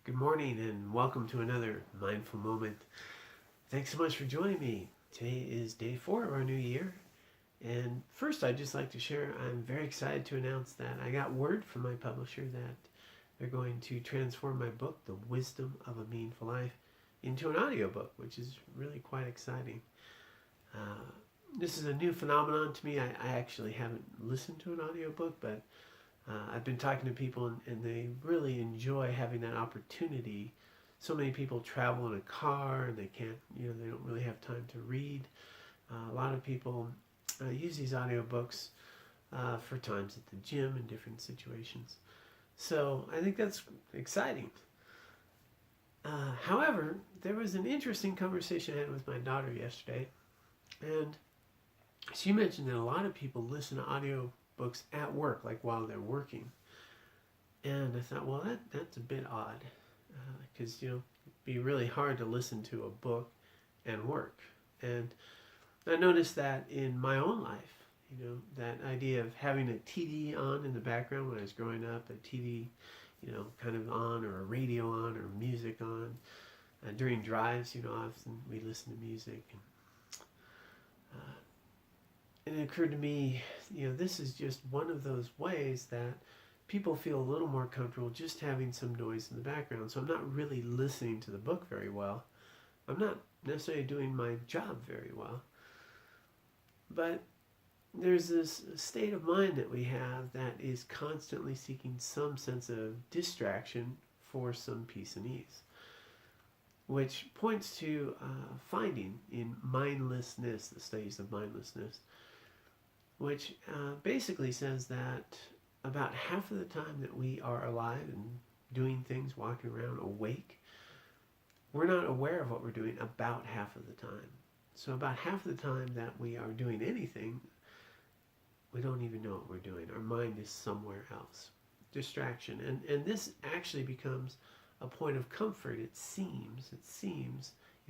Good morning and welcome to another mindful moment. Thanks so much for joining me. Today is day 4 of our new year. And first, I'd just like to share I'm very excited to announce that I got word from my publisher that they're going to transform my book, The Wisdom of a Meaningful Life, into an audiobook, which is really quite exciting. This is a new phenomenon to me. I actually haven't listened to an audiobook, but I've been talking to people and they really enjoy having that opportunity. So many people travel in a car and they can't, they don't really have time to read. A lot of people use these audiobooks for times at the gym in different situations. So I think that's exciting. However, there was an interesting conversation I had with my daughter yesterday, and she mentioned that a lot of people listen to audiobooks at work, like while they're working. And I thought, well, that's a bit odd, because it'd be really hard to listen to a book and work. And I noticed that in my own life, that idea of having a TV on in the background when I was growing up, a TV, kind of on, or a radio on, or music on. During drives, often we listen to music. And it occurred to me, this is just one of those ways that people feel a little more comfortable just having some noise in the background. So I'm not really listening to the book very well. I'm not necessarily doing my job very well. But there's this state of mind that we have that is constantly seeking some sense of distraction for some peace and ease, which points to finding in mindlessness, the studies of mindlessness, which basically says that about half of the time that we are alive and doing things, walking around awake, we're not aware of what we're doing about half of the time. So about half of the time that we are doing anything, we don't even know what we're doing. Our mind is somewhere else. Distraction. And this actually becomes a point of comfort. It seems,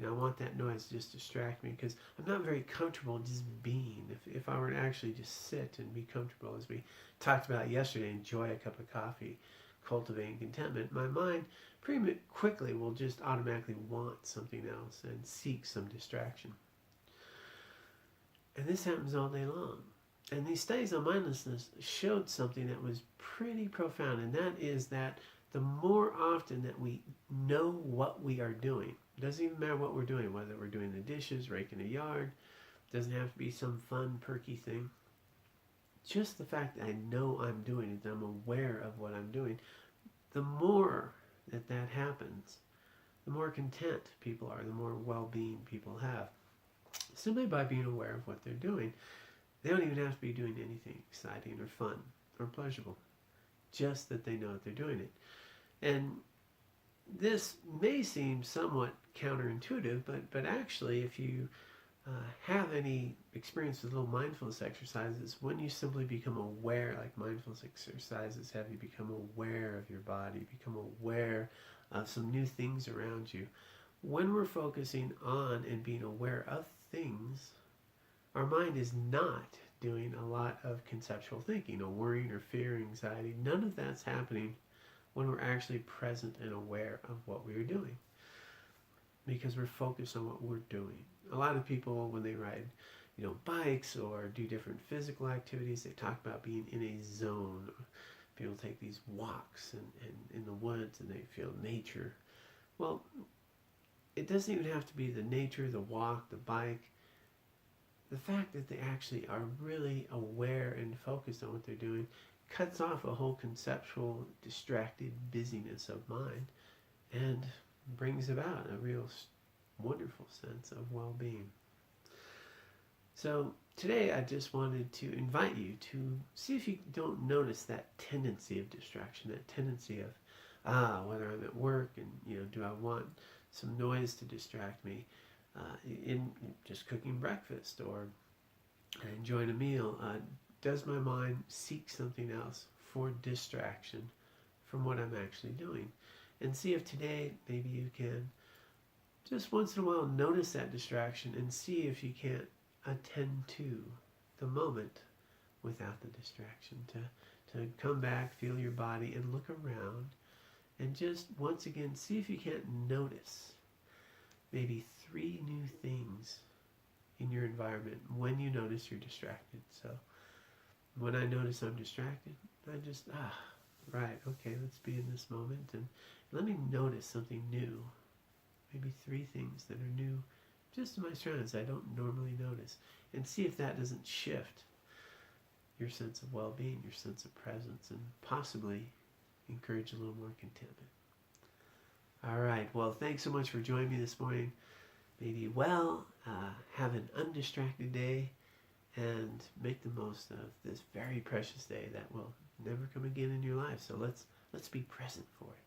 I want that noise to just distract me because I'm not very comfortable just being. If I were to actually just sit and be comfortable, as we talked about yesterday, enjoy a cup of coffee, cultivating contentment, my mind pretty quickly will just automatically want something else and seek some distraction. And this happens all day long. And these studies on mindlessness showed something that was pretty profound, and that is that the more often that we know what we are doing, it doesn't even matter what we're doing, whether we're doing the dishes, raking the yard, it doesn't have to be some fun, perky thing. Just the fact that I know I'm doing it, that I'm aware of what I'm doing, the more that happens, the more content people are, the more well-being people have. Simply by being aware of what they're doing. They don't even have to be doing anything exciting or fun or pleasurable. Just that they know that they're doing it. And this may seem somewhat counterintuitive, but actually if you have any experience with little mindfulness exercises, when you simply become aware, like mindfulness exercises have you become aware of your body, become aware of some new things around you. When we're focusing on and being aware of things, our mind is not doing a lot of conceptual thinking, or worrying, or fear, anxiety. None of that's happening when we're actually present and aware of what we're doing, because we're focused on what we're doing. A lot of people, when they ride, bikes or do different physical activities, they talk about being in a zone. People take these walks and in the woods and they feel nature. Well, it doesn't even have to be the nature, the walk, the bike. The fact that they actually are really aware and focused on what they're doing cuts off a whole conceptual, distracted busyness of mind and brings about a real wonderful sense of well-being. So today I just wanted to invite you to see if you don't notice that tendency of distraction, that tendency of, whether I'm at work and, do I want some noise to distract me? In just cooking breakfast or enjoying a meal, does my mind seek something else for distraction from what I'm actually doing? And see if today maybe you can just once in a while notice that distraction and see if you can't attend to the moment without the distraction, to come back, feel your body, and look around And just once again, see if you can't notice maybe 3 new things in your environment when you notice you're distracted. So when I notice I'm distracted, I just, right, okay, let's be in this moment and let me notice something new. Maybe 3 things that are new just in my surroundings I don't normally notice. And see if that doesn't shift your sense of well-being, your sense of presence, and possibly encourage a little more contentment. All right, well, thanks so much for joining me this morning. May you well, have an undistracted day and make the most of this very precious day that will never come again in your life. So let's be present for it.